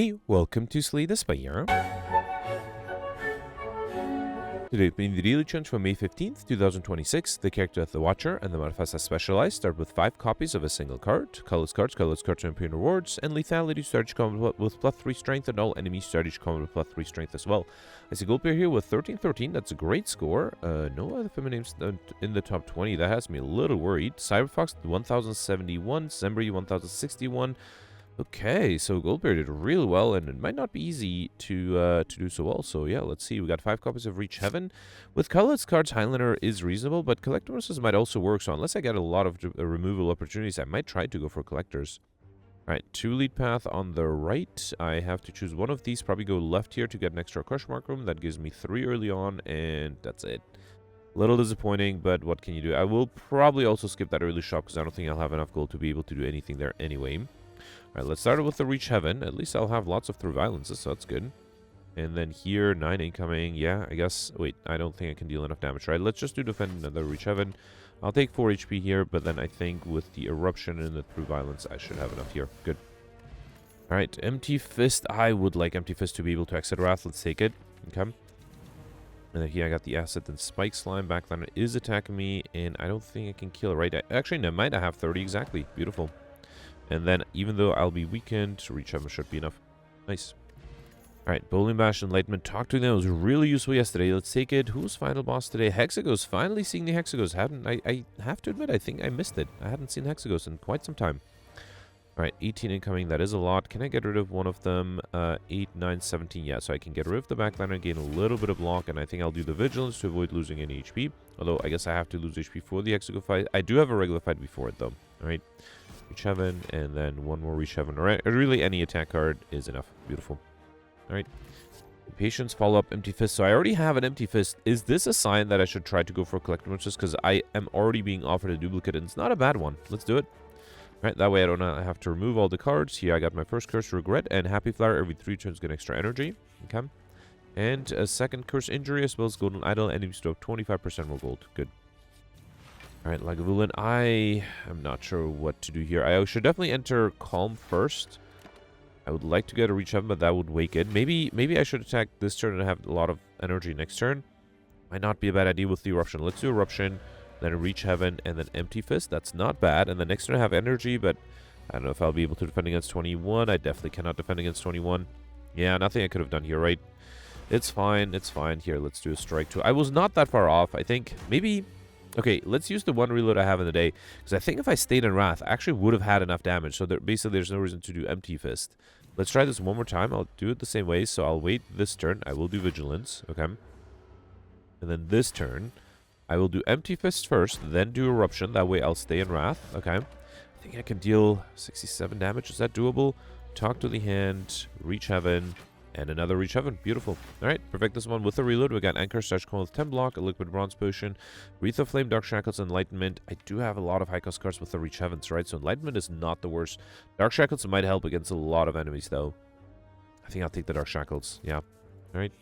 Hey, welcome to Slay the Spire. Today, being the daily challenge for May 15th, 2026, the character of the Watcher and the modifiers as specialized start with 5 copies of a single card, Colorless Cards, and Appearing Rewards, and Lethality start each combat with +3 strength, and all enemies start each combat with +3 strength as well. I see gold player here with 1313, that's a great score. No other feminine names in the top 20, that has me a little worried. Cyberfox 1071, Zembri 1061. Okay, so Goldbeard did really well, and it might not be easy to do so well. So yeah, let's see. We got 5 copies of Reach Heaven. With Colorless Cards, Highlander is reasonable, but Collectors might also work. So unless I get a lot of removal opportunities, I might try to go for Collectors. Alright, 2 lead path on the right. I have to choose one of these. Probably go left here to get an extra Crush Mark room. That gives me 3 early on, and that's it. Little disappointing, but what can you do? I will probably also skip that early shop because I don't think I'll have enough gold to be able to do anything there anyway. Alright, let's start with the Reach Heaven. At least I'll have lots of Through Violences, so that's good. And then here, 9 incoming. Yeah, I guess... Wait, I don't think I can deal enough damage, right? Let's just do Defend another Reach Heaven. I'll take 4 HP here, but then I think with the Eruption and the Through Violence, I should have enough here. Good. Alright, Empty Fist. I would like Empty Fist to be able to exit Wrath. Let's take it. Okay. And then here I got the Acid and Spike Slime. Backliner is attacking me, and I don't think I can kill it, right? Actually, no, might I have 30 exactly. Beautiful. And then, even though I'll be weakened, Reach Heaven should be enough. Nice. Alright, Bowling Bash, Enlightenment. Talk to them. It was really useful yesterday. Let's take it. Who's final boss today? Hexagos. Finally seeing the Hexagos. I have to admit, I think I missed it. I hadn't seen Hexagos in quite some time. Alright, 18 incoming. That is a lot. Can I get rid of one of them? 8, 9, 17. Yeah, so I can get rid of the backliner and gain a little bit of block. And I think I'll do the Vigilance to avoid losing any HP. Although, I guess I have to lose HP for the Hexago fight. I do have a regular fight before it, though. Alright. Reach Heaven, and then one more Reach Heaven. Alright, really any attack card is enough. Beautiful. Alright. Patience, follow-up, Empty Fist. So I already have an Empty Fist. Is this a sign that I should try to go for Collector just because I am already being offered a duplicate, and it's not a bad one. Let's do it. Alright, that way I don't have to remove all the cards. Here I got my first Curse Regret, and Happy Flower. Every 3 turns get extra energy. Okay. And a second Curse Injury, as well as Golden Idol. Enemies to have 25% more gold. Good. Alright, Lagavulin, I am not sure what to do here. I should definitely enter Calm first. I would like to get a Reach Heaven, but that would wake it. Maybe I should attack this turn and have a lot of energy next turn. Might not be a bad idea with the Eruption. Let's do Eruption, then a Reach Heaven, and then Empty Fist. That's not bad. And the next turn I have energy, but I don't know if I'll be able to defend against 21. I definitely cannot defend against 21. Yeah, nothing I could have done here, right? It's fine. It's fine. Here, let's do a Strike 2. I was not that far off. I think maybe... Okay, let's use the one reload I have in the day, because I think if I stayed in Wrath, I actually would have had enough damage, so basically there's no reason to do Empty Fist. Let's try this one more time. I'll do it the same way, so I'll wait this turn. I will do Vigilance, okay? And then this turn, I will do Empty Fist first, then do Eruption. That way I'll stay in Wrath, okay? I think I can deal 67 damage. Is that doable? Talk to the hand, Reach Heaven, and another Reach Heaven. Beautiful. Alright, perfect this one with a reload. We got Anchor, Stretch Cone with 10 block, a Liquid Bronze Potion, Wreath of Flame, Dark Shackles, Enlightenment. I do have a lot of high cost cards with the Reach Heavens, right? So Enlightenment is not the worst. Dark Shackles might help against a lot of enemies, though. I think I'll take the Dark Shackles. Yeah. Alright.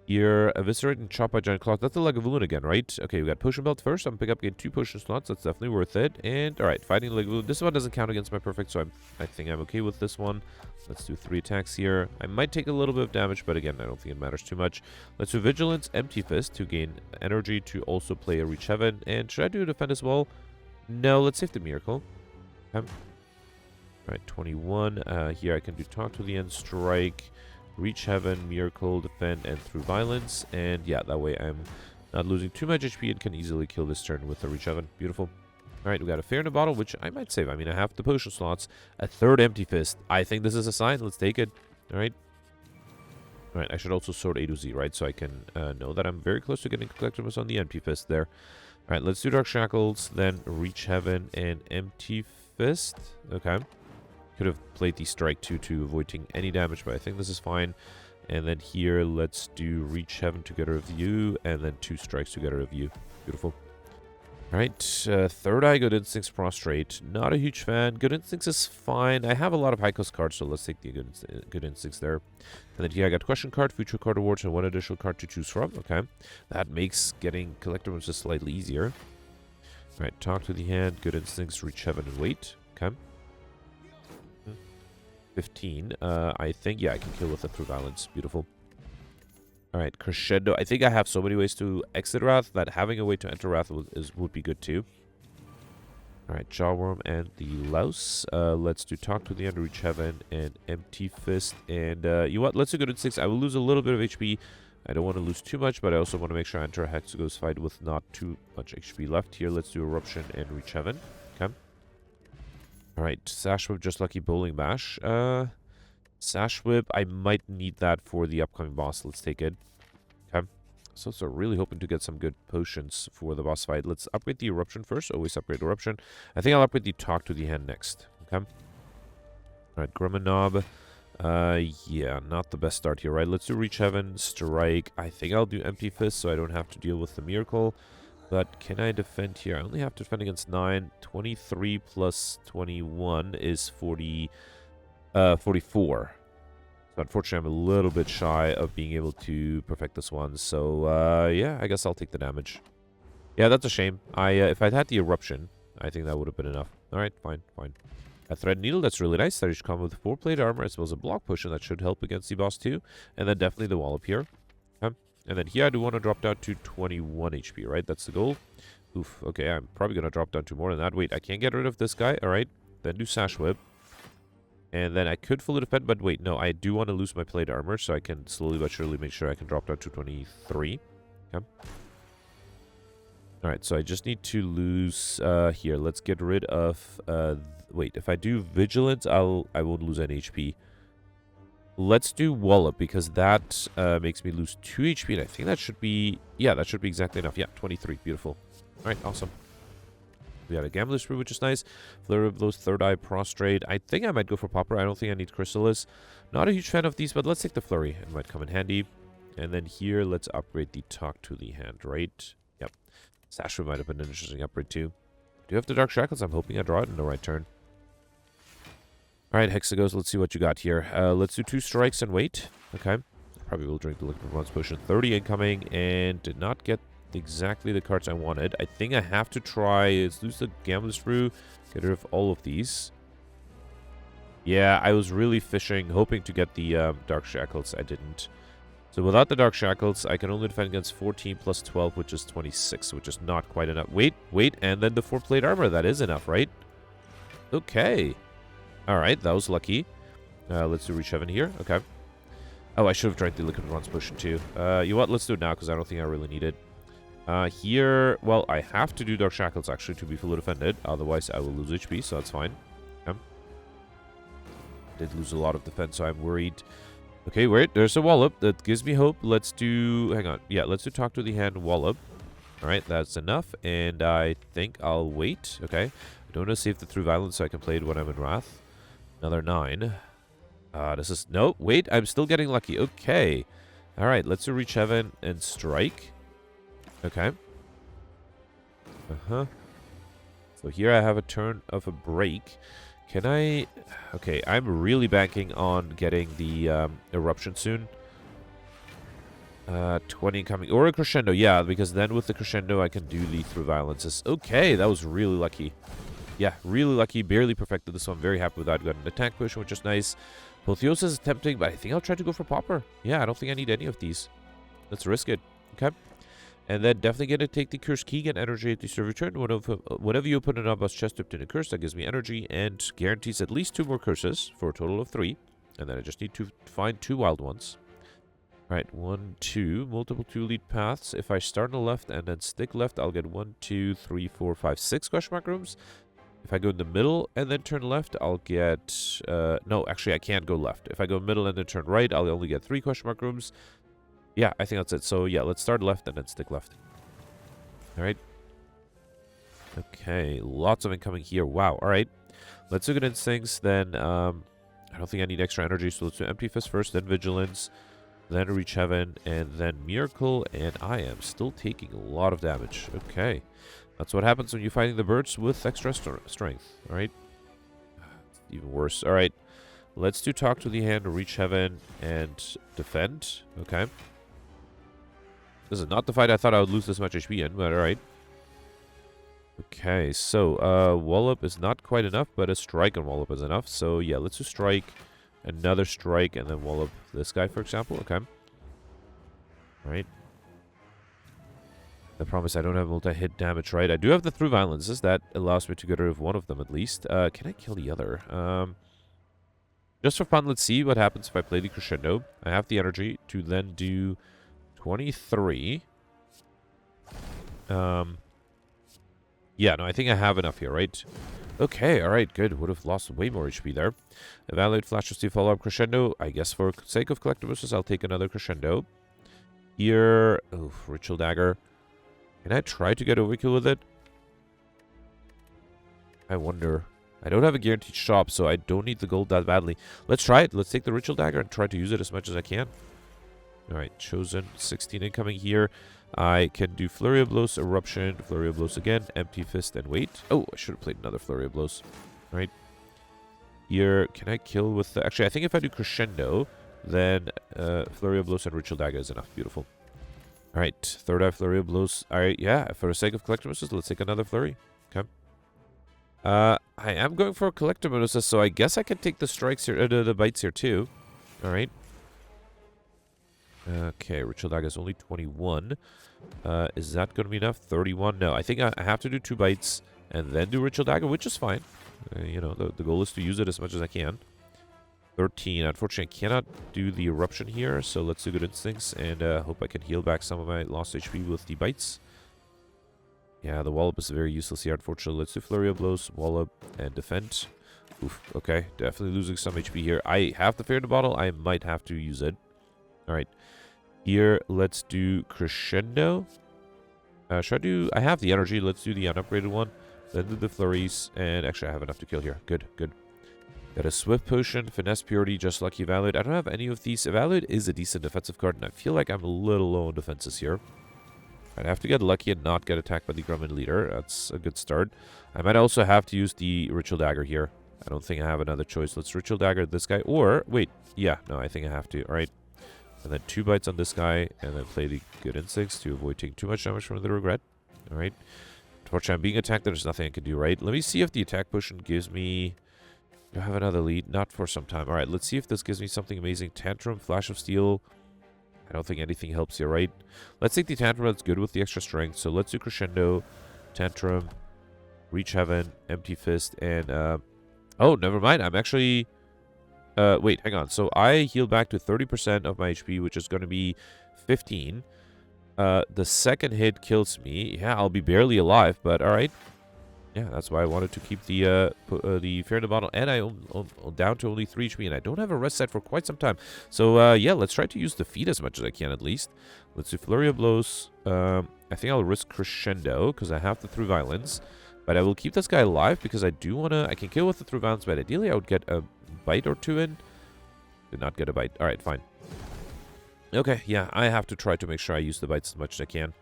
Here, Eviscerate and Chop by Giant Claws. That's the Lagavulin again, right? Okay, we got Potion Belt first. I'm going to pick up again 2 potion slots. That's definitely worth it. And, alright, fighting Lagavulin. This one doesn't count against my perfect, so I think I'm okay with this one. Let's do 3 attacks here. I might take a little bit of damage, but again, I don't think it matters too much. Let's do Vigilance, Empty Fist to gain energy to also play a Reach Heaven. And should I do a Defend as well? No, let's save the Miracle. Okay. Alright, 21. Here I can do Talk to the End, Strike, Reach Heaven, Miracle, Defend, and Through Violence. And yeah, that way I'm not losing too much HP and can easily kill this turn with the Reach Heaven. Beautiful. Alright, we got a Fear in a Bottle, which I might save. I mean, I have the potion slots. A 3rd Empty Fist. I think this is a sign. Let's take it. Alright. Alright, I should also sort A to Z, right? So I can know that I'm very close to getting Collectibles on the Empty Fist there. Alright, let's do Dark Shackles, then Reach Heaven, and Empty Fist. Okay. Could have played the Strike 2 to avoid taking any damage, but I think this is fine. And then here, let's do Reach Heaven to get rid of you, and then 2 strikes to get rid of you. Beautiful. Alright, Third Eye, Good Instincts, Prostrate. Not a huge fan. Good Instincts is fine. I have a lot of high cost cards, so let's take the Good Instincts there. And then here I got Question Card, Future Card Awards, and 1 additional card to choose from. Okay. That makes getting Collectibles just slightly easier. Alright, Talk to the Hand, Good Instincts, Reach Heaven, and wait. Okay. 15. I think, yeah, I can kill with a Through Violence. Beautiful. Alright, Crescendo. I think I have so many ways to exit Wrath that having a way to enter Wrath would be good too. Alright, Jawworm and the Louse. Let's do Talk to the End, Reach Heaven, and Empty Fist. And you know what? Let's do good at 6. I will lose a little bit of HP. I don't want to lose too much, but I also want to make sure I enter a Hexagon's fight with not too much HP left. Here, let's do Eruption and Reach Heaven. Okay. Alright, Sash Whip, Just Lucky, Bowling Bash. Sash Whip, I might need that for the upcoming boss. Let's take it. Okay. So really hoping to get some good potions for the boss fight. Let's upgrade the Eruption first. Always upgrade Eruption. I think I'll upgrade the Talk to the Hand next. Okay. Alright, Grimminob. Yeah, not the best start here, right? Let's do Reach Heaven, Strike. I think I'll do Empty Fist so I don't have to deal with the Miracle. But can I defend here? I only have to defend against 9. 23 plus 21 is 44. So unfortunately, I'm a little bit shy of being able to perfect this one. So, yeah, I guess I'll take the damage. Yeah, that's a shame. If I'd had the Eruption, I think that would have been enough. Alright, fine. A Thread Needle, that's really nice. That should come with 4 plate armor as well as a block potion that should help against the boss too. And then definitely the Wallop here. Okay. And then here I do want to drop down to 21 HP, right? That's the goal. Oof, okay, I'm probably going to drop down to more than that. Wait, I can't get rid of this guy. Alright, then do Sash Whip. And then I could fully defend, but wait, no, I do want to lose my plate armor, so I can slowly but surely make sure I can drop down to 23. Okay. Alright, so I just need to lose, here, let's get rid of, wait, if I do Vigilance, I won't lose any HP. Let's do Wallop, because that makes me lose 2 HP, and I think that should be, yeah, that should be exactly enough. Yeah, 23, beautiful. Alright, awesome. We got a Gambler's Spree, which is nice. Flurry of Blows, Third Eye, Prostrate. I think I might go for Popper. I don't think I need Chrysalis. Not a huge fan of these, but let's take the Flurry. It might come in handy. And then here, let's upgrade the Talk to the Hand, right? Yep. Sash Whip might have been an interesting upgrade, too. Do you have the Dark Shackles? I'm hoping I draw it in the right turn. Alright, Hexagons, let's see what you got here. Let's do 2 strikes and wait. Okay. Probably will drink the Liquid Bronze Potion. 30 incoming, and did not get exactly the cards I wanted. I think I have to try is lose the Gambler's Brew, get rid of all of these. Yeah, I was really fishing, hoping to get the Dark Shackles. I didn't. So without the Dark Shackles, I can only defend against 14 plus 12, which is 26, which is not quite enough. Wait, and then the 4 plate armor. That is enough, right? Okay. Alright, that was lucky. Let's do Reach Heaven here. Okay. Oh, I should have drank the Liquid Bronze Potion too. You know what? Let's do it now, because I don't think I really need it. Here, well, I have to do Dark Shackles, actually, to be fully defended. Otherwise, I will lose HP, so that's fine. Okay. Did lose a lot of defense, so I'm worried. Okay, wait, there's a Wallop. That gives me hope. Let's do... Hang on. Yeah, let's do Talk to the Hand Wallop. Alright, that's enough. And I think I'll wait. Okay. I don't want to save the Through Violence so I can play it when I'm in Wrath. Another 9. This is... No, wait, I'm still getting lucky. Okay. Alright, let's do Reach Heaven and Strike. Okay. So here I have a turn of a break. Can I... Okay, I'm really banking on getting the Eruption soon. 20 coming. Or a Crescendo, yeah, because then with the Crescendo I can do the Through Violences. Okay, that was really lucky. Yeah, really lucky. Barely perfected this one. Very happy with that. Got an attack push, which is nice. Apotheosis is tempting, but I think I'll try to go for Popper. Yeah, I don't think I need any of these. Let's risk it. Okay. And then definitely going to take the Curse Key, get energy at the server turn. Whenever you put an Abbas chest up in a curse, that gives me energy and guarantees at least 2 more curses for a total of 3. And then I just need to find 2 wild ones. Alright, 1, 2, multiple 2 lead paths. If I start on the left and then stick left, I'll get 1, 2, 3, 4, 5, 6 question mark rooms. If I go in the middle and then turn left, I'll get... no, actually, I can't go left. If I go middle and then turn right, I'll only get 3 question mark rooms. Yeah, I think that's it. So, yeah, let's start left and then stick left. Alright. Okay, lots of incoming here. Wow, alright. Let's do good instincts. Then, I don't think I need extra energy, so let's do Empty Fist first, then Vigilance, then Reach Heaven, and then Miracle, and I am still taking a lot of damage. Okay. That's what happens when you're fighting the birds with extra strength. Alright. Even worse. Alright. Let's do Talk to the Hand, Reach Heaven, and Defend. Okay. This is not the fight I thought I would lose this much HP in, but alright. Okay, so, Wallop is not quite enough, but a Strike on Wallop is enough. So, yeah, let's do Strike. another strike and then wall up this guy, for example. Okay. Alright. The problem is I don't have multi-hit damage, right? I do have the Through Violences. That allows me to get rid of one of them at least. Can I kill the other? Just for fun, let's see what happens if I play the Crescendo. I have the energy to then do 23. Yeah, no, I think I have enough here, right? Okay, alright, good. Would have lost way more HP there. Evaluate Flash of Steel follow-up Crescendo. I guess for sake of collectibles, I'll take another Crescendo. Here, oh, Ritual Dagger. Can I try to get overkill with it? I wonder. I don't have a guaranteed shop, so I don't need the gold that badly. Let's try it. Let's take the Ritual Dagger and try to use it as much as I can. Alright, chosen. 16 incoming here. I can do Flurry of Blows, Eruption, Flurry of Blows again, Empty Fist, and wait. Oh, I should have played another Flurry of Blows. Alright. Here, can I kill with the... Actually, I think if I do Crescendo, then Flurry of Blows and Ritual Dagger is enough. Beautiful. Alright, third eye Flurry of Blows. Alright, yeah, for the sake of collectibles, let's take another Flurry. Okay. I am going for Collector Bonuses, so I guess I can take the strikes here, the bites here too. Alright. Okay, Ritual Dagger is only 21. Is that going to be enough? 31? No, I think I have to do 2 bites and then do Ritual Dagger, which is fine. You know, the goal is to use it as much as I can. 13. Unfortunately, I cannot do the Eruption here, so let's do Good Instincts and hope I can heal back some of my lost HP with the bites. Yeah, the Wallop is very useless here, unfortunately. Let's do Flurry of Blows, Wallop, and Defend. Oof, okay, definitely losing some HP here. I have the Fear in the Bottle. I might have to use it. Alright. Here, let's do Crescendo. Should I do... I have the energy. Let's do the unupgraded one. Then do the Flurries. And actually, I have enough to kill here. Good, good. Got a Swift Potion, Finesse Purity, Just Lucky, Evaluate. I don't have any of these. Evaluate is a decent defensive card, and I feel like I'm a little low on defenses here. I'd have to get lucky and not get attacked by the Grumman Leader. That's a good start. I might also have to use the Ritual Dagger here. I don't think I have another choice. Let's Ritual Dagger this guy. Or, wait. Yeah, no, I think I have to. Alright. And then 2 bites on this guy, and then play the Good Instincts to avoid taking too much damage from the Regret. Alright. Unfortunately, I'm being attacked. There's nothing I can do, right? Let me see if the attack potion gives me... Do I have another lead? Not for some time. Alright, let's see if this gives me something amazing. Tantrum, Flash of Steel. I don't think anything helps here, right? Let's take the Tantrum. That's good with the extra strength. So let's do Crescendo, Tantrum, Reach Heaven, Empty Fist, and... oh, never mind. I'm actually... wait, hang on. So I heal back to 30% of my HP, which is going to be 15. The second hit kills me. Yeah, I'll be barely alive, but alright. Yeah, that's why I wanted to keep the Fear in the Bottle, and I'm down to only 3 HP, and I don't have a rest set for quite some time. So, yeah, let's try to use Defeat as much as I can, at least. Let's do Flurry of Blows. I think I'll risk Crescendo, because I have the Through Violence. But I will keep this guy alive, because I do want to... I can kill with the Through Violence, but ideally I would get a bite or 2 in. Did not get a bite. Alright, fine. Okay, yeah, I have to try to make sure I use the bites as much as I can.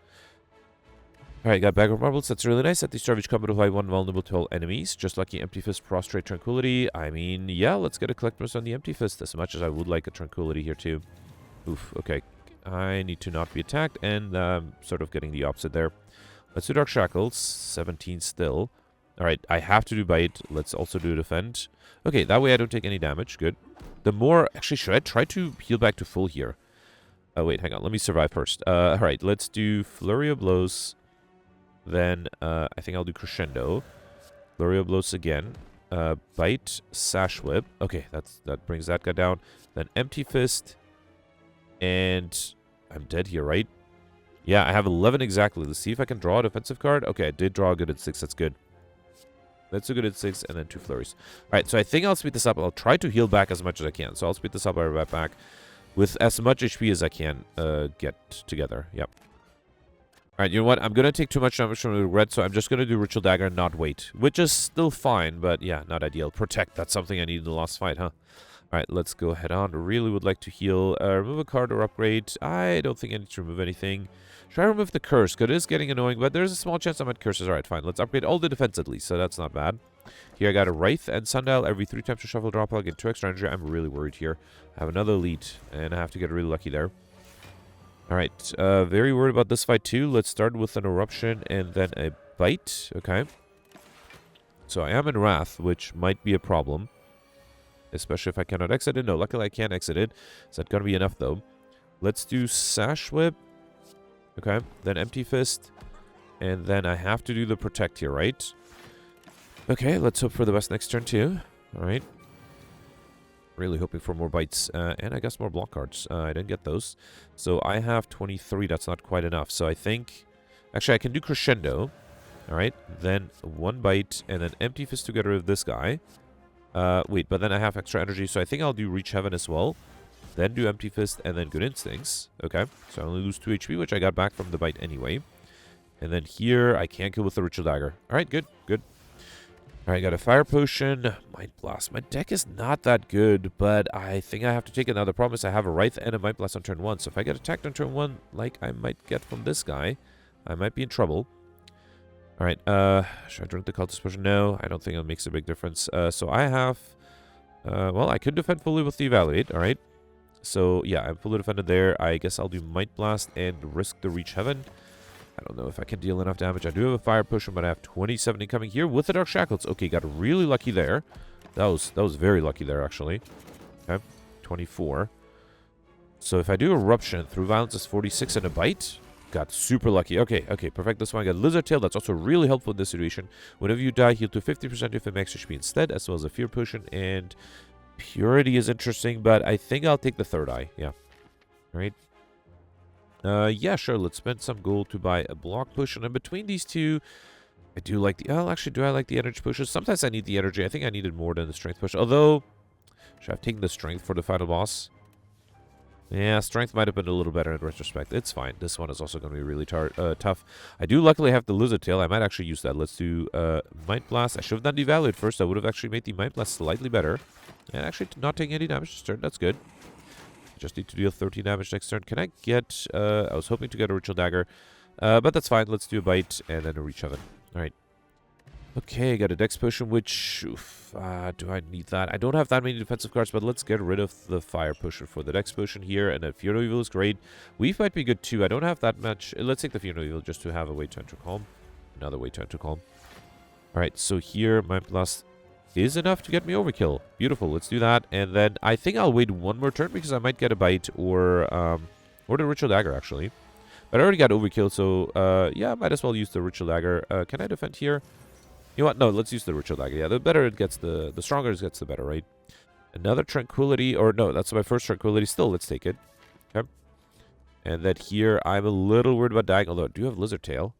Alright, got Bag of Marbles. That's really nice. At the start of each combat, apply 1 vulnerable to all enemies. Just Lucky, Empty Fist, Prostrate, Tranquility. I mean, yeah, let's get a Collectibles on the Empty Fist, as much as I would like a Tranquility here, too. Oof, okay. I need to not be attacked, and sort of getting the opposite there. Let's do Dark Shackles. 17 still. Alright, I have to do Bite. Let's also do Defend. Okay, that way I don't take any damage. Good. The more... Actually, should I try to heal back to full here? Oh, wait, hang on. Let me survive first. Alright, let's do Flurry of Blows. Then, I think I'll do Crescendo. Flurry of Blows again. Bite, Sash Whip. Okay, that brings that guy down. Then Empty Fist. And I'm dead here, right? Yeah, I have 11 exactly. Let's see if I can draw a defensive card. Okay, I did draw a Good Instincts. That's good. Let's do Good Instincts and then 2 Flurries. Alright, so I think I'll speed this up. I'll try to heal back as much as I can. So I'll speed this up. I'll be right back with as much HP as I can get together. Yep. Alright, you know what? I'm going to take too much damage from the Regret, so I'm just going to do Ritual Dagger and not wait. Which is still fine, but yeah, not ideal. Protect, that's something I need in the last fight, huh? Alright, let's go head on. Really would like to heal. Remove a card or upgrade. I don't think I need to remove anything. Should I remove the Curse? Because it is getting annoying, but there's a small chance I'm at curses. Alright, fine. Let's upgrade all the defense at least, so that's not bad. Here I got a Wraith and Sundial. Every 3 times to shuffle, draw plug, and 2 extra energy. I'm really worried here. I have another lead, and I have to get really lucky there. Alright, very worried about this fight too. Let's start with an Eruption and then a Bite. Okay. So I am in Wrath, which might be a problem. especially if I cannot exit it. No, luckily I can't exit it. Is that going to be enough, though? Let's do Sash Whip. Okay, then Empty Fist. And then I have to do the Protect here, right? Okay, let's hope for the best next turn, too. All right. Really hoping for more bites. And I guess more block cards. I didn't get those. So I have 23. That's not quite enough. So I think... Actually, I can do Crescendo. All right. Then 1 bite and then Empty Fist to get rid of this guy. Wait, but then I have extra energy. So I think I'll do Reach Heaven as well. Then do Empty Fist and then Good Instincts. Okay. So I only lose 2 HP, which I got back from the bite anyway. And then here, I can't kill with the Ritual Dagger. All right, good, good. All right, got a Fire Potion. Mind Blast. My deck is not that good, but I think I have to take it. Now, the problem is I have a Wraith and a Mind Blast on turn 1. So if I get attacked on turn 1, like I might get from this guy, I might be in trouble. All right, should I drink the Cultist Potion? No, I don't think it makes a big difference. So I have... well, I could defend fully with the Evaluate, all right? So, yeah, I'm fully defended there. I guess I'll do Might Blast and risk the Reach Heaven. I don't know if I can deal enough damage. I do have a Fire Potion, but I have 27 incoming here with the Dark Shackles. Okay, got really lucky there. That was very lucky there, actually. Okay, 24. So if I do Eruption, through Violence is 46 and a bite. Got super lucky. Okay, okay, perfect. This one I got Lizard Tail. That's also really helpful in this situation. Whenever you die, heal to 50% if it max HP instead, as well as a Fear Potion. And Purity is interesting, but I think I'll take the third eye. Yeah. All right. Yeah, sure. Let's spend some gold to buy a block potion. And between these two, I do like the... Oh, actually, do I like the energy potion? Sometimes I need the energy. I think I needed more than the strength potion. Although, should I have taken the strength for the final boss? Yeah, strength might have been a little better in retrospect. It's fine. This one is also going to be really tough. I do luckily have the Lizard Tail. I might actually use that. Let's do Might Blast. I should have done the Evaluate first. I would have actually made the Might Blast slightly better. And actually not taking any damage this turn. That's good. Just need to deal 13 damage next turn. Can I get... I was hoping to get a Ritual Dagger. But that's fine. Let's do a Bite and then a Reach Heaven. Alright. Okay, got a Dex Potion, which... Oof, do I need that? I don't have that many defensive cards, but let's get rid of the Fire Potion for the Dex Potion here. And then Fear No Evil is great. Weave might be good too. I don't have that much. Let's take the Fear No Evil just to have a way to enter Calm. Another way to enter Calm. Alright, so here, my Blast... is enough to get me overkill. Beautiful. Let's do that. And then I think I'll wait one more turn because I might get a bite or the Ritual Dagger, actually. But I already got overkill, so yeah, I might as well use the Ritual Dagger. Can I defend here? You know what? No, let's use the Ritual Dagger. Yeah, the better it gets, the stronger it gets, the better, right? Another Tranquility, or no, that's my first Tranquility. Still, let's take it. Okay. And then here, I'm a little worried about dying, although I do have Lizard Tail.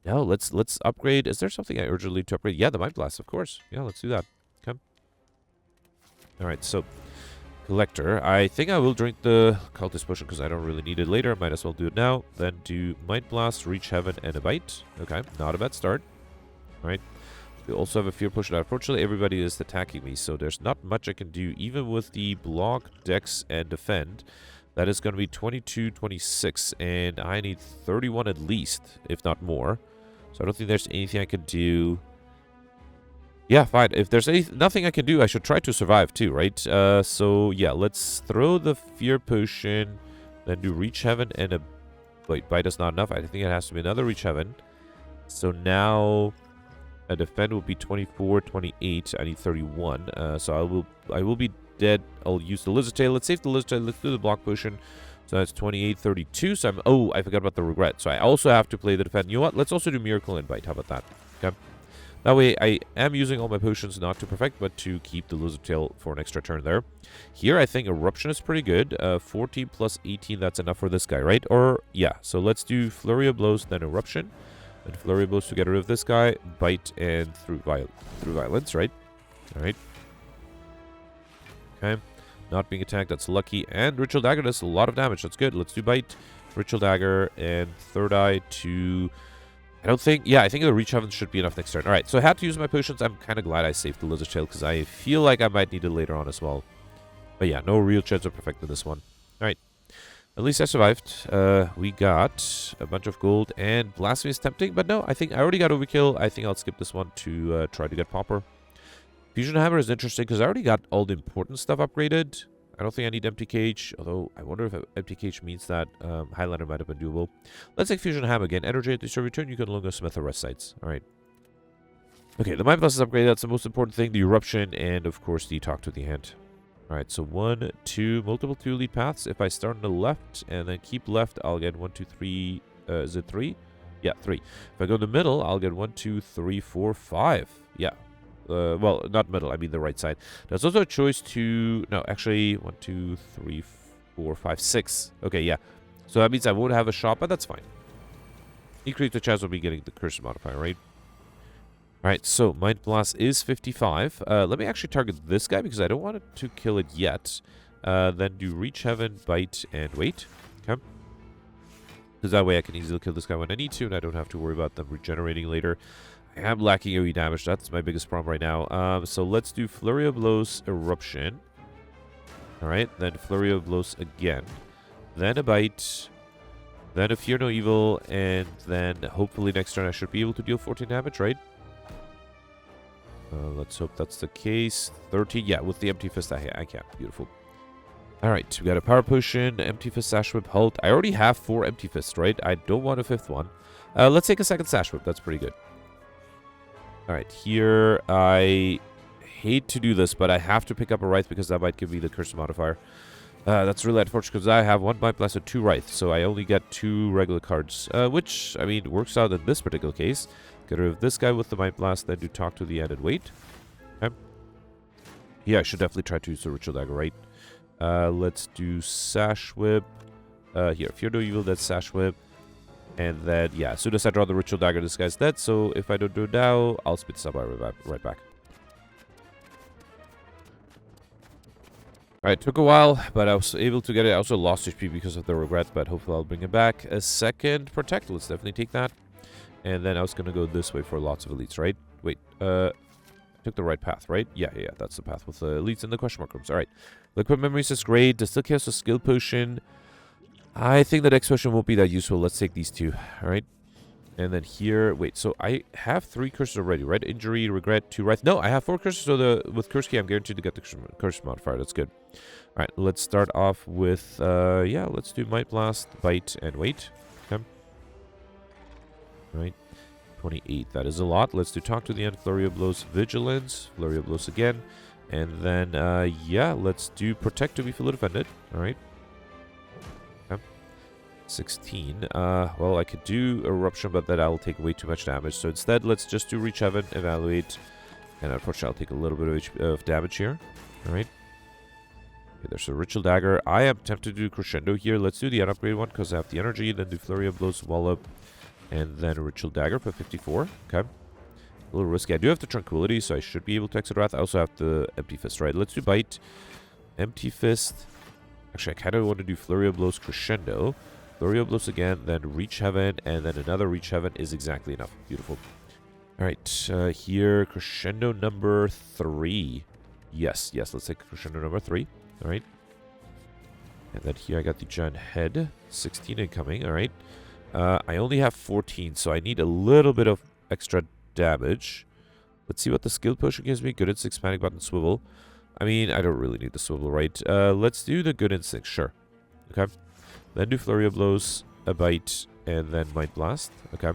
No, let's upgrade. Is there something I urgently need to upgrade? Yeah, the Mind Blast, of course. Yeah, let's do that. Okay. Alright, so Collector. I think I will drink the Cultist Potion because I don't really need it later. Might as well do it now. Then do Mind Blast, Reach Heaven, and a Bite. Okay, not a bad start. Alright. We also have a Fear Potion. Unfortunately, everybody is attacking me, so there's not much I can do. Even with the Block, Dex, and Defend. That is going to be 22, 26, and I need 31 at least, if not more. So I don't think there's anything I can do. Yeah, fine. If there's nothing I can do, I should try to survive too, right? So yeah, let's throw the Fear Potion, then do Reach Heaven and a... Wait, Bite is not enough. I think it has to be another Reach Heaven. So now a Defend will be 24, 28. I need 31. So I will be dead. I'll use the Lizard Tail. Let's save the Lizard Tail. Let's do the Block Potion. So that's 28, 32. So I'm... Oh, I forgot about the Regret. So I also have to play the Defend. You know what? Let's also do Miracle and Bite. How about that? Okay. That way, I am using all my potions not to perfect, but to keep the Lizard Tail for an extra turn there. Here, I think Eruption is pretty good. 14 plus 18, that's enough for this guy, right? Or, yeah. So let's do Flurry of Blows, then Eruption. And Flurry of Blows to get rid of this guy. Bite and through Violence, right? All right. Okay. Not being attacked, that's lucky. And Ritual Dagger does a lot of damage. That's good. Let's do Bite, Ritual Dagger, and Third Eye to... I don't think... Yeah, I think the Reach Heaven should be enough next turn. Alright, so I had to use my potions. I'm kind of glad I saved the Lizard Tail because I feel like I might need it later on as well. But yeah, no real chance of perfecting this one. Alright. At least I survived. We got a bunch of gold and Blasphemy is tempting. But no, I think I already got Overkill. I think I'll skip this one to try to get Pauper. Fusion Hammer is interesting because I already got all the important stuff upgraded. I don't think I need Empty Cage, although I wonder if Empty Cage means that Highlander might have been doable. Let's take Fusion Hammer again. Energy at the start of your turn, you can longer smith the rest sites. Alright. Okay, the Mind Blast is upgraded. That's the most important thing. The Eruption and, of course, the Talk to the Hand. Alright, so 1, 2, multiple 2 lead paths. If I start on the left and then keep left, I'll get 1, 2, 3. Is it 3? Yeah, 3. If I go in the middle, I'll get 1, 2, 3, 4, 5. Yeah. Well, not middle, I mean the right side. There's also a choice to... No, actually, 1, 2, 3, 4, 5, 6. Okay, yeah. So that means I won't have a shot, but that's fine. Increase the chance of me getting the curse modifier, right? Alright, so Mind Blast is 55. Let me actually target this guy because I don't want it to kill it yet. Then do Reach Heaven, Bite, and Wait. Okay. Because that way I can easily kill this guy when I need to, and I don't have to worry about them regenerating later. I am lacking AoE damage. That's my biggest problem right now. So let's do Flurry of Blows, Eruption. Alright, then Flurry of Blows again. Then a Bite. Then a Fear No Evil. And then hopefully next turn I should be able to deal 14 damage, right? Let's hope that's the case. 13. Yeah, with the Empty Fist I can. Beautiful. Alright, we got a Power Potion, Empty Fist, Sash Whip, Halt. I already have 4 Empty Fists, right? I don't want a 5th one. Let's take a second Sash Whip. That's pretty good. Alright, here I hate to do this, but I have to pick up a Wraith because that might give me the Curse modifier. That's really unfortunate because I have 1 Mind Blast and 2 Wraith, so I only get 2 regular cards, which, I mean, works out in this particular case. Get rid of this guy with the Mind Blast, then do Talk to the End and Wait. Okay. Yeah, I should definitely try to use the Ritual Dagger, right? Let's do Sash Whip. Here, Fear No Evil, that's Sash Whip. And then, yeah, as soon as I draw the Ritual Dagger, this guy's dead. So if I don't do it now, I'll spit Spire right back. Alright, took a while, but I was able to get it. I also lost HP because of the regret, but hopefully I'll bring it back. A second Protect, let's definitely take that. And then I was going to go this way for lots of elites, right? Wait, I took the right path, right? Yeah, that's the path with the elites and the question mark rooms. Alright, Liquid Memories is great. Distill Chaos, a Skill Potion. I think the next potion won't be that useful. Let's take these 2, alright? And then here, wait, so I have 3 curses already, right? Injury, Regret, 2 Wraith. No, I have 4 curses, so with Curse Key, I'm guaranteed to get the curse modifier. That's good. Alright, let's start off with, yeah, let's do Might Blast, Bite, and Wait. Okay. Alright, 28, that is a lot. Let's do Talk to the End, Flurry of Blows, Vigilance, Flurry of Blows again. And then, yeah, let's do Protect to be fully defended. Alright. 16. Well, I could do Eruption, but that I'll take way too much damage. So instead, let's just do Reach Heaven, Evaluate. And unfortunately, I'll take a little bit of damage here. Alright. Okay, there's a Ritual Dagger. I am tempted to do Crescendo here. Let's do the unupgraded one because I have the energy. Then do Flurry of Blows, Wallop. And then a Ritual Dagger for 54. Okay. A little risky. I do have the Tranquility, so I should be able to exit Wrath. I also have the Empty Fist, right? Let's do Bite. Empty Fist. Actually, I kind of want to do Flurry of Blows, Crescendo. Flurry of Blows again, then Reach Heaven, and then another Reach Heaven is exactly enough. Beautiful. Alright, here, Crescendo number 3. Yes, let's take Crescendo number 3. Alright. And then here I got the Giant Head. 16 incoming, alright. I only have 14, so I need a little bit of extra damage. Let's see what the Skill Potion gives me. Good Instinct, Panic Button, Swivel. I mean, I don't really need the Swivel, right? Let's do the Good Instinct, sure. Okay. Then do Flurry of Blows, a Bite, and then Mind Blast. Okay.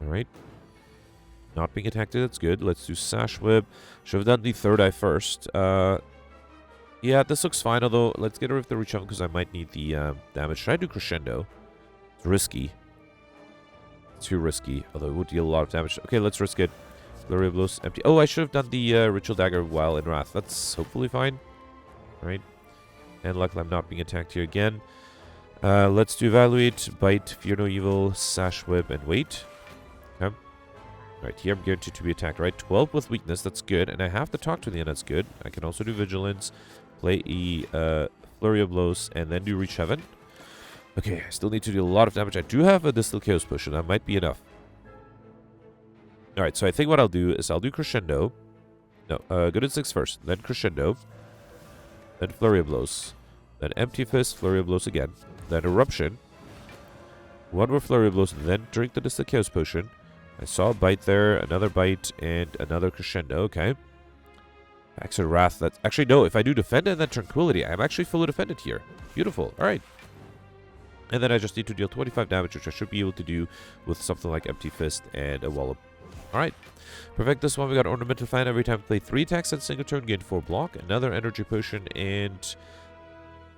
Alright. Not being attacked, that's good. Let's do Sash Whip. Should have done the third eye first. Yeah, this looks fine, although let's get rid of the Reach Heaven because I might need the damage. Should I do Crescendo? It's risky. Too risky, although it would deal a lot of damage. Okay, let's risk it. Flurry of Blows, empty. Oh, I should have done the Ritual Dagger while in Wrath. That's hopefully fine. Alright. And luckily I'm not being attacked here again. Let's do Evaluate, Bite, Fear No Evil, Sash Whip, and Wait. Okay. Right, here I'm guaranteed to be attacked, right? 12 with Weakness, that's good. And I have to Talk to the End, that's good. I can also do Vigilance, play a Flurry of Blows, and then do Reach Heaven. Okay, I still need to do a lot of damage. I do have a Distill Chaos Potion, that might be enough. Alright, so I think what I'll do is I'll do Crescendo. No, Good Instincts first, then Crescendo. Then Flurry of Blows. Then Empty Fist, Flurry of Blows again. Then Eruption. One more Flurry of Blows, then drink the Distill Chaos Potion. I saw a Bite there, another Bite, and another Crescendo. Okay. Extra Wrath. That's actually, no, if I do Defend and then Tranquility, I'm actually fully defended here. Beautiful. Alright. And then I just need to deal 25 damage, which I should be able to do with something like Empty Fist and a Wallop. Alright. Perfect this one. We got Ornamental Fan. Every time we play 3 attacks in a single turn, gain 4 block. Another Energy Potion, and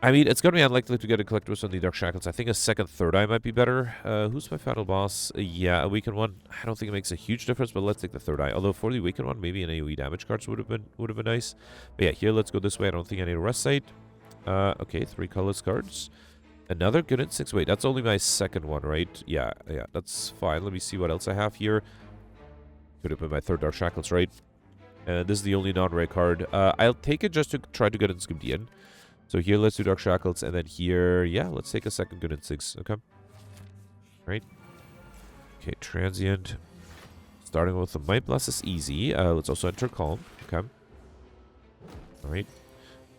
I mean, it's going to be unlikely to get a Collectibles on the Dark Shackles. I think a second, third eye might be better. Who's my final boss? Yeah, a weakened one. I don't think it makes a huge difference, but let's take the third eye. Although for the weakened one, maybe an AoE damage cards would have been nice. But yeah, here let's go this way. I don't think I need a rest site. Okay, 3 colorless cards. Another good instinct. Wait, that's only my second one, right? Yeah, that's fine. Let me see what else I have here. Could have been my third Dark Shackles, right? This is the only non-rare card. I'll take it just to try to get in Scumdian. So here, let's do Dark Shackles, and then here, yeah, let's take a second Good Instincts, okay? Right. Okay, Transient. Starting with the Might Blast is easy. Let's also enter Calm, okay? Alright.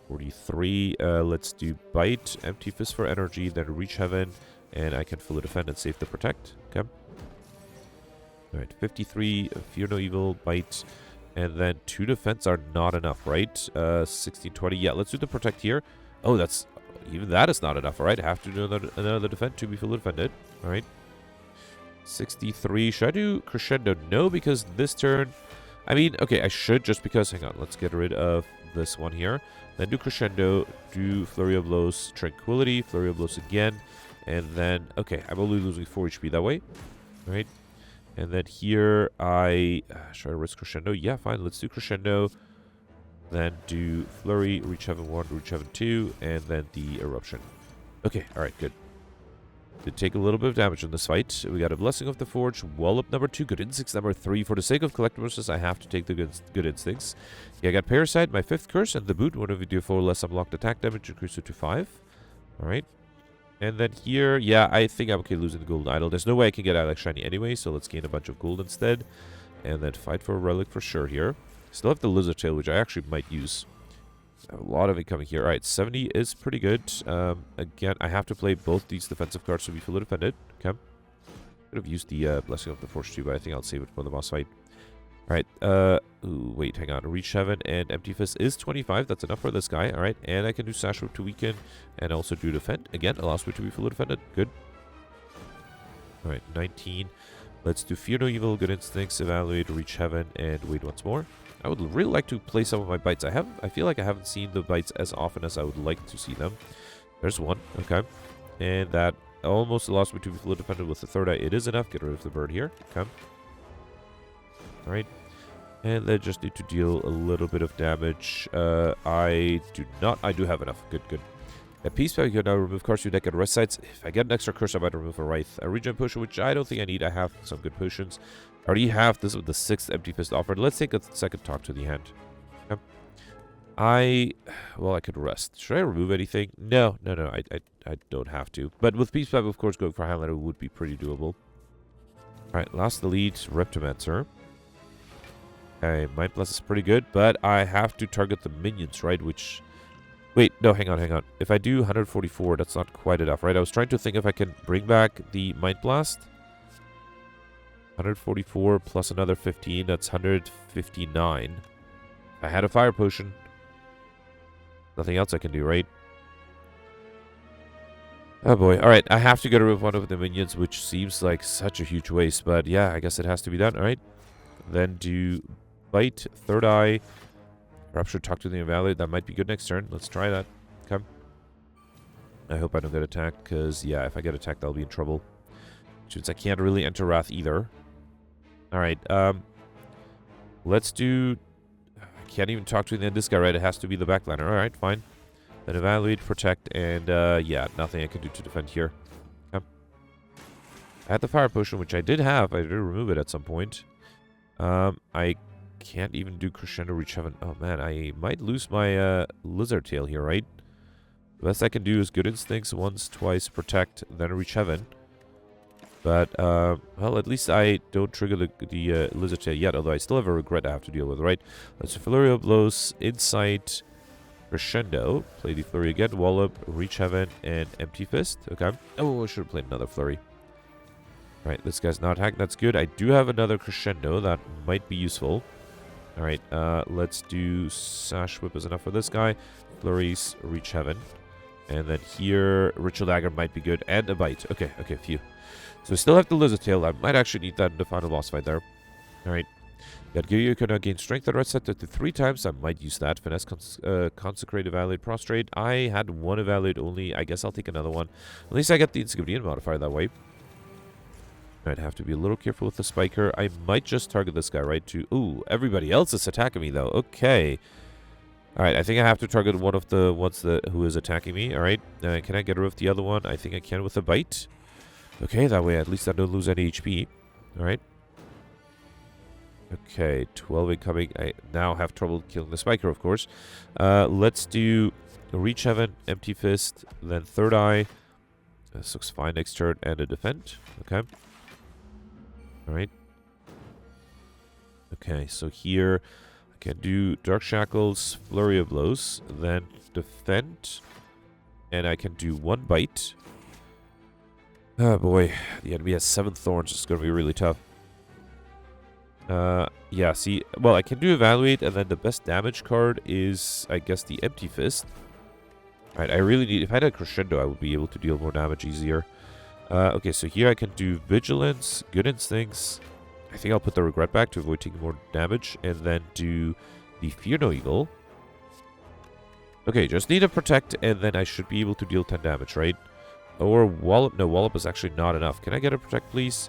43, let's do Bite, Empty Fist for energy, then Reach Heaven, and I can fully defend and save the Protect, okay? Alright, 53, Fear No Evil, Bite, and then 2 defense are not enough, right? 16, 20. Yeah, let's do the Protect here. Oh, that's... Even that is not enough, all right? I have to do another defend to be fully defended. All right. 63. Should I do Crescendo? No, because this turn... I mean, okay, I should just because... Hang on, let's get rid of this one here. Then do Crescendo, do Flurry of Blows, Tranquility, Flurry of Blows again. And then... Okay, I'm only losing 4 HP that way. All right. And then here, should I risk Crescendo? Yeah, fine. Let's do Crescendo. Then do Flurry, Reach Heaven 1, Reach Heaven 2, and then the Eruption. Okay, alright, good. Did take a little bit of damage in this fight. We got a Blessing of the Forge, Wallop number 2, Good Instincts number 3. For the sake of Collectibles, I have to take the good Instincts. Yeah, I got Parasite, my 5th curse, and the Boot. Whenever you do 4 less unblocked attack damage, increase it to 5. Alright. And then here, yeah, I think I'm okay losing the Golden Idol. There's no way I can get Alex Shiny anyway, so let's gain a bunch of gold instead. And then fight for a relic for sure here. Still have the Lizard Tail, which I actually might use. A lot of it coming here. Alright, 70 is pretty good. Again, I have to play both these defensive cards to be fully defended. Okay. Could have used the Blessing of the Forge too, but I think I'll save it for the boss fight. Alright, ooh, wait, hang on. Reach Heaven and Empty Fist is 25. That's enough for this guy. Alright, and I can do Sash Whip to weaken and also do defend. Again, allows me to be fully defended. Good. Alright, 19. Let's do Fear No Evil, Good Instincts, Evaluate, Reach Heaven, and wait once more. I would really like to play some of my bites. I feel like I haven't seen the bites as often as I would like to see them. There's one. Okay. And that almost allows me to be fully defended with the third eye. It is enough. Get rid of the bird here. Okay. Alright. And they just need to deal a little bit of damage. I do not. I do have enough. Good, good. At Peace Pack, you can now remove cards to your deck at rest sites. If I get an extra curse, I might remove a Wraith. A regen potion, which I don't think I need. I have some good potions. I already have this with the 6th Empty Fist offered. Let's take a second talk to the hand. Okay. Well, I could rest. Should I remove anything? No. I don't have to. But with Peace Pack, of course, going for Highlander would be pretty doable. Alright, last elite, Reptomancer. Okay, Might Blast is pretty good, but I have to target the minions, right? Which... Wait, no, hang on. If I do 144, that's not quite enough, right? I was trying to think if I can bring back the Might Blast. 144 plus another 15, that's 159. I had a Fire Potion. Nothing else I can do, right? Oh boy. Alright, I have to get rid of one of the minions, which seems like such a huge waste. But yeah, I guess it has to be done, alright? Then do Bite, Third Eye. Perhaps should talk to the Evaluate. That might be good next turn. Let's try that. Okay. I hope I don't get attacked, because, yeah, if I get attacked, I'll be in trouble. Since I can't really enter Wrath either. Alright, let's do... I can't even talk to this guy, right? It has to be the backliner. Alright, fine. Then Evaluate, Protect, and, yeah, nothing I can do to defend here. Okay. I had the Fire Potion, which I did have. I did remove it at some point. I can't even do Crescendo, Reach Heaven. Oh, man, I might lose my, Lizard Tail here, right? The best I can do is Good Instincts once, twice, Protect, then Reach Heaven. But, well, at least I don't trigger the Lizard Tail yet, although I still have a regret I have to deal with, right? Let's do Flurry of Blows, Insight, Crescendo. Play the Flurry again, Wallop, Reach Heaven, and Empty Fist. Okay. Oh, I should have played another Flurry. Alright, this guy's not hacked. That's good. I do have another Crescendo. That might be useful. Alright, let's do Sash Whip is enough for this guy. Flurries, Reach Heaven. And then here, Ritual Dagger might be good. And a Bite. Okay, phew. So we still have the Lizard Tail. I might actually need that in the final boss fight there. Alright. That give you can now gain strength at right set to 3 times. I might use that. Finesse, consecrate, evaluate, prostrate. I had one evaluate only. I guess I'll take another one. At least I get the insignificant modifier that way. I'd have to be a little careful with the spiker. I might just target this guy, right? Ooh, everybody else is attacking me, though. Okay. Alright, I think I have to target one of the ones who is attacking me. Alright, can I get rid of the other one? I think I can with a bite. Okay, that way at least I don't lose any HP. Alright. Okay, 12 incoming. I now have trouble killing the spiker, of course. Let's do Reach Heaven, Empty Fist, then Third Eye. This looks fine next turn, and a Defend. Okay. Alright. Okay, so here I can do Dark Shackles, Flurry of Blows, then Defend, and I can do one Bite. Oh boy, the enemy has 7 thorns. It's going to be really tough. Yeah, see, well, I can do Evaluate, and then the best damage card is, I guess, the Empty Fist. Alright, I really need, if I had a Crescendo, I would be able to deal more damage easier. Okay, so here I can do Vigilance, Good Instincts. I think I'll put the Regret back to avoid taking more damage, and then do the Fear No Evil. Okay, just need a Protect, and then I should be able to deal 10 damage, right? Or Wallop. No, Wallop is actually not enough. Can I get a Protect, please?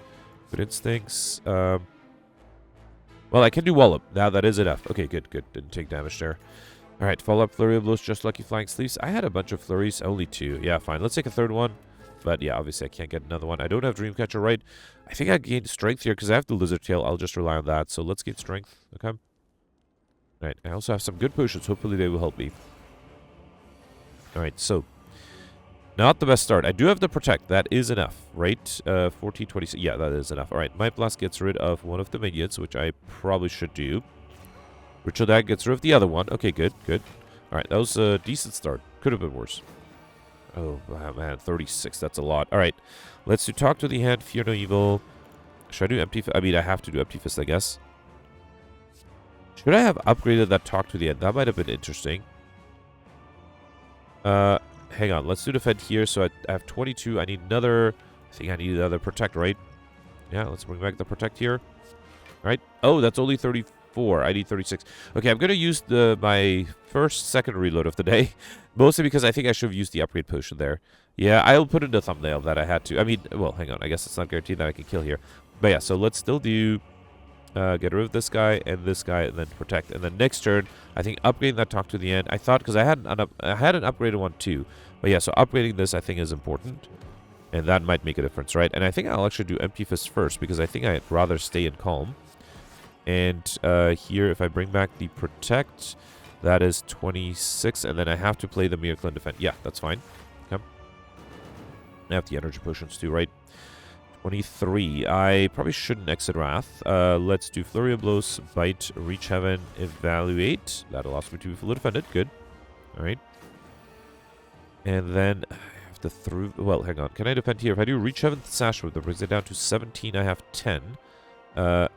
Good Instincts. Well, I can do Wallop. Now that is enough. Okay, good, good. Didn't take damage there. Alright, follow-up Flurry of Blows, just Lucky Flying Sleeves. I had a bunch of Flurries, only 2. Yeah, fine. Let's take a third one. But yeah, obviously I can't get another one. I don't have Dreamcatcher, right? I think I gained Strength here because I have the Lizard Tail. I'll just rely on that. So let's get Strength. Okay. Alright, I also have some good potions. Hopefully they will help me. Alright, so not the best start. I do have the Protect. That is enough, right? 14, 26. Yeah, that is enough. Alright, Might Blast gets rid of one of the minions, which I probably should do. Ritual Dag gets rid of the other one. Okay, good, good. Alright, that was a decent start. Could have been worse. Oh, man, 36. That's a lot. Alright, let's do Talk to the Hand, Fear No Evil. Should I do Empty Fist? I mean, I have to do Empty Fist, I guess. Should I have upgraded that Talk to the End? That might have been interesting. Hang on. Let's do Defend here. So I have 22. I need another... I think I need another Protect, right? Yeah, let's bring back the Protect here. Alright. Oh, that's only 34. I need 36. Okay, I'm going to use my second reload of the day. Mostly because I think I should have used the upgrade potion there. Yeah, I'll put in the thumbnail that I had to. I mean, well, hang on. I guess it's not guaranteed that I can kill here. But yeah, so let's still do... get rid of this guy, and then Protect. And then next turn, I think upgrading that Talk to the End. I thought, because I had an upgraded one too. But yeah, so upgrading this I think is important. And that might make a difference, right? And I think I'll actually do Empty Fist first, because I think I'd rather stay in Calm. And here, if I bring back the Protect, that is 26. And then I have to play the Miracle and Defend. Yeah, that's fine. Okay. I have the Energy Potions too, right? 23. I probably shouldn't exit Wrath. Let's do Flurry of Blows, Bite, Reach Heaven, Evaluate. That allows me to be fully defended. Good. Alright. And then I have to through... Well, hang on. Can I defend here? If I do Reach Heaven, Sash Whip, that brings it down to 17. I have 10.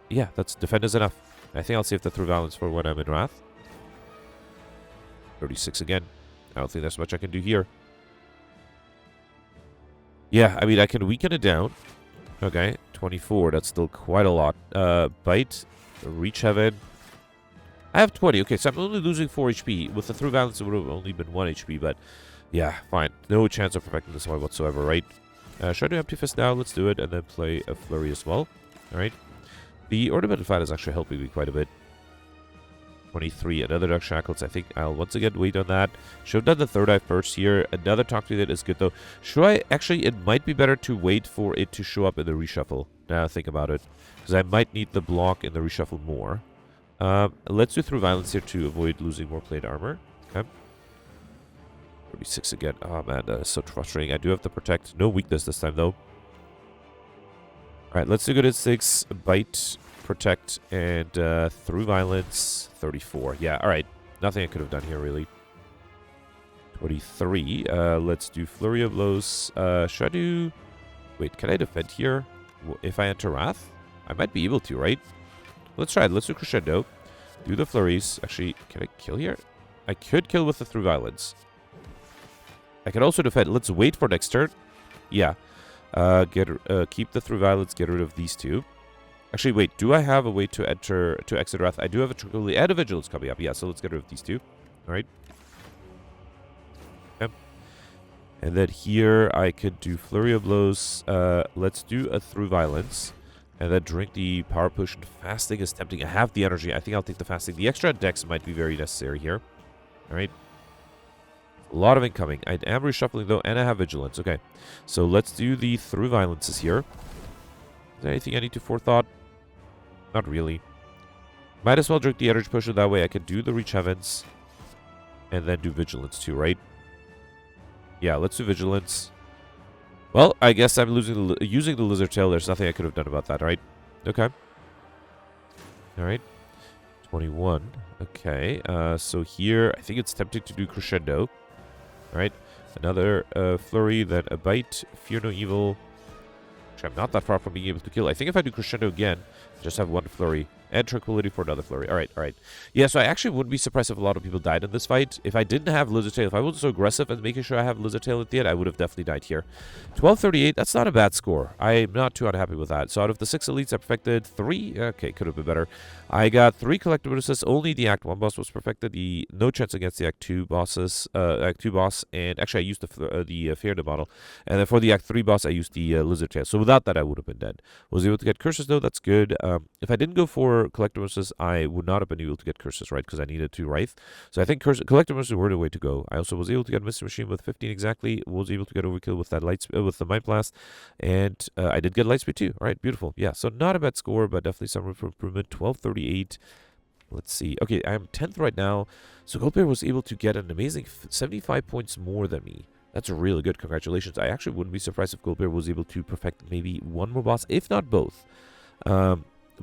Yeah, that's defend is enough. I think I'll save the Through Balance for when I'm in Wrath. 36 again. I don't think there's much I can do here. Yeah, I mean, I can weaken it down. Okay, 24. That's still quite a lot. Bite, Reach Heaven. I have 20. Okay, so I'm only losing 4 HP. With the Through Balance, it would have only been 1 HP, but yeah, fine. No chance of perfecting this one whatsoever, right? Should I do Empty Fist now? Let's do it, and then play a Flurry as well. Alright. The Ornamented Flat is actually helping me quite a bit. 23. Another Dark Shackles. I think I'll once again wait on that. Should have done the Third Eye first here. Another Talk to That is good though. Should I... Actually, it might be better to wait for it to show up in the reshuffle. Now I think about it. Because I might need the block in the reshuffle more. Let's do Through Violence here to avoid losing more plate armor. Okay. 36 again. Oh man, that is so frustrating. I do have to Protect. No weakness this time though. Alright, let's do Good Instincts. Bite, Protect, and Through Violence. 34. Yeah, alright. Nothing I could have done here, really. 23. Let's do Flurry of Blows. Should I do... Wait, can I defend here? If I enter Wrath? I might be able to, right? Let's try it. Let's do Crescendo. Do the Flurries. Actually, can I kill here? I could kill with the Through Violence. I can also defend. Let's wait for next turn. Yeah. Keep the Through Violence. Get rid of these two. Actually, wait. Do I have a way to exit Wrath? I do have a Tranquility and a Vigilance coming up. Yeah, so let's get rid of these two. All right. Okay. And then here I could do Flurry of Blows. Let's do a Through Violence. And then drink the Power Potion. Fasting is tempting. I have the energy. I think I'll take the Fasting. The extra Dex might be very necessary here. All right. A lot of incoming. I am reshuffling, though, and I have Vigilance. Okay. So let's do the Through Violences here. Is there anything I need to forethought? Not really. Might as well drink the Energy Potion. That way I can do the Reach Heavens. And then do Vigilance, too, right? Yeah, let's do Vigilance. Well, I guess I'm using the Lizard Tail. There's nothing I could have done about that, right? Okay. All right. 21. Okay. So here, I think it's tempting to do Crescendo. All right. Another Flurry, then a Bite. Fear No Evil. Actually, I'm not that far from being able to kill. I think if I do Crescendo again, I just have one Flurry. And Tranquility for another Flurry. All right, all right. Yeah, so I actually wouldn't be surprised if a lot of people died in this fight. If I didn't have Lizard Tail, if I wasn't so aggressive and making sure I have Lizard Tail at the end, I would have definitely died here. 1238, that's not a bad score. I'm not too unhappy with that. So out of the 6 elites, I perfected 3. Okay, could have been better. I got 3 collectible assists. Only the Act 1 boss was perfected. No chance against the Act 2 bosses. Act 2 boss, and actually I used the Fear No Bottle. And then for the Act 3 boss, I used the Lizard Tail. So without that, I would have been dead. Was able to get curses though. That's good. If I didn't go for collectible assists, I would not have been able to get curses, right? Because I needed 2 Wraith. So I think collectible assists were the way to go. I also was able to get Mystery Machine with 15 exactly. Was able to get Overkill with that with the Might Blast, and I did get Lightspeed too. All right, beautiful. Yeah, so not a bad score, but definitely some room for improvement. 1238. Let's see. Okay, I am 10th right now. So Goldbear was able to get an amazing 75 points more than me. That's really good. Congratulations. I actually wouldn't be surprised if Goldbear was able to perfect maybe one more boss, if not both.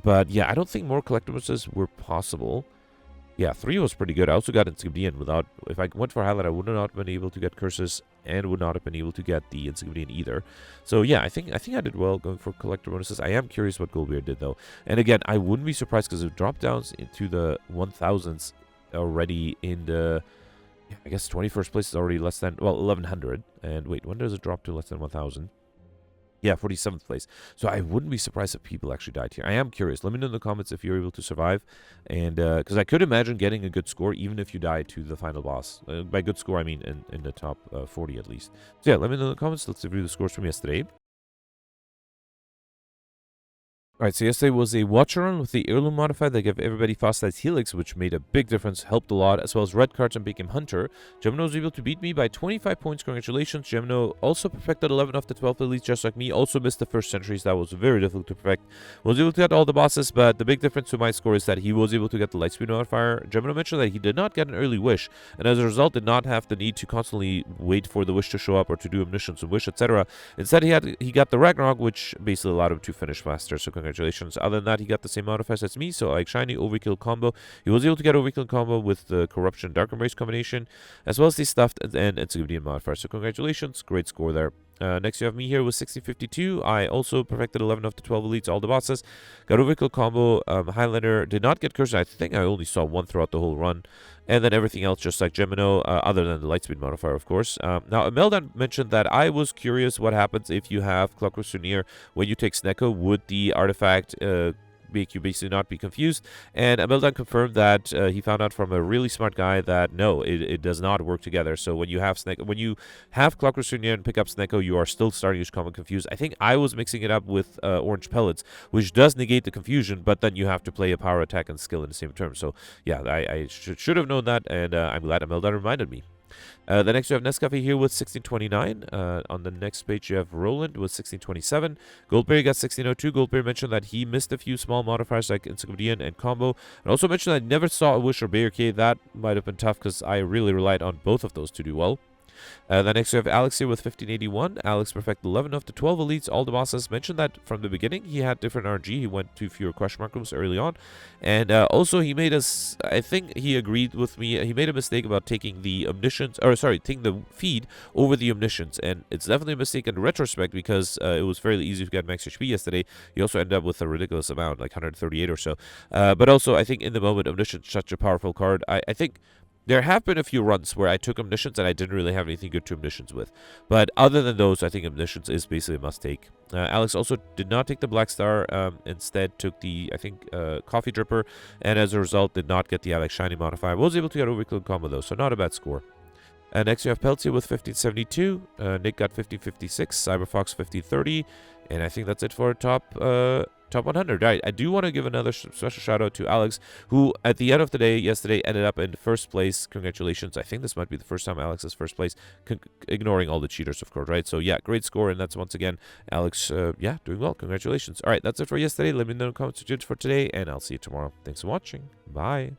But yeah, I don't think more collectibles were possible. Yeah, 3 was pretty good. I also got Encyclopedian without... If I went for highlight, I would not have been able to get curses and would not have been able to get the Encyclopedian either. So yeah, I think I did well going for collector bonuses. I am curious what Goldbeard did though. And again, I wouldn't be surprised because it dropped down into the 1000s already in the... Yeah, I guess 21st place is already less than... Well, 1100. And wait, when does it drop to less than 1000? Yeah, 47th place. So I wouldn't be surprised if people actually died here. I am curious. Let me know in the comments if you're able to survive. And because I could imagine getting a good score even if you die to the final boss. By good score, I mean in the top 40 at least. So yeah, let me know in the comments. Let's review the scores from yesterday. Alright, so yesterday was a Watcher run with the Heirloom modifier that gave everybody Fossilized Helix, which made a big difference, helped a lot, as well as Red Cards and Became Hunter. Gemino was able to beat me by 25 points, congratulations. Gemino also perfected 11 of the 12 elites, just like me, also missed the first centuries, that was very difficult to perfect. Was able to get all the bosses, but the big difference to my score is that he was able to get the Lightspeed modifier. Gemino mentioned that he did not get an early wish, and as a result did not have the need to constantly wait for the wish to show up or to do omniscience and wish, etc. Instead, he got the Ragnarok, which basically allowed him to finish faster, so congratulations. Other than that, he got the same modifiers as me, so like Shiny, Overkill combo. He was able to get Overkill combo with the Corruption Dark Embrace combination, as well as the Stuffed and Encyclopedian modifier. So congratulations, great score there. Next you have me here with 1652. I also perfected 11 of the 12 elites, all the bosses. Got Overkill combo, Highlander, did not get curses. I think I only saw one throughout the whole run. And then everything else just like Gemino, other than the Lightspeed modifier, of course. Now, Meldan mentioned that I was curious what happens if you have Clockwork Souvenir when you take Snecko. Would the artifact make you basically not be confused? And Meldan confirmed that he found out from a really smart guy that no, it does not work together. So when you have Clockwork Souvenir and pick up Snecko, you are still starting to become confused. I think I was mixing it up with Orange Pellets, which does negate the confusion, but then you have to play a power attack and skill in the same term. So yeah, I should have known that, and I'm glad Meldan reminded me. The next you have Nescafe here with 1629. On the next page you have Roland with 1627. Goldberry got 1602. Goldberry mentioned that he missed a few small modifiers like Encyclopedian and Combo. And also mentioned that I never saw a Wish or Barricade. That might have been tough because I really relied on both of those to do well. Then next we have Alex here with 1581. Alex perfected 11 of the 12 elites, all the bosses. Mentioned that from the beginning he had different RNG. He went to fewer question mark rooms early on. And also he made us, I think he agreed with me, he made a mistake about taking the omniscience, or sorry, taking the feed over the omniscience. And it's definitely a mistake in retrospect because it was fairly easy to get max HP yesterday. He also ended up with a ridiculous amount, like 138 or so. But also I think in the moment omniscience is such a powerful card. I think there have been a few runs where I took Omniscience and I didn't really have anything good to Omniscience with. But other than those, I think Omniscience is basically a must-take. Alex also did not take the Black Star, instead took the, I think, Coffee Dripper, and as a result did not get the Alex Shiny modifier. Was able to get Overkill combo though, so not a bad score. Next we have Peltier with 1572, Nick got 1556, Cyberfox 5030, and I think that's it for top 100. Right, I do want to give another special shout out to Alex, who at the end of the day yesterday ended up in first place. Congratulations. I think this might be the first time Alex is first place, ignoring all the cheaters, of course, right? So yeah, great score, and that's once again Alex, yeah, doing well. Congratulations. All right, that's it for yesterday. Let me know in the comments what you did for today, and I'll see you tomorrow. Thanks for watching. Bye.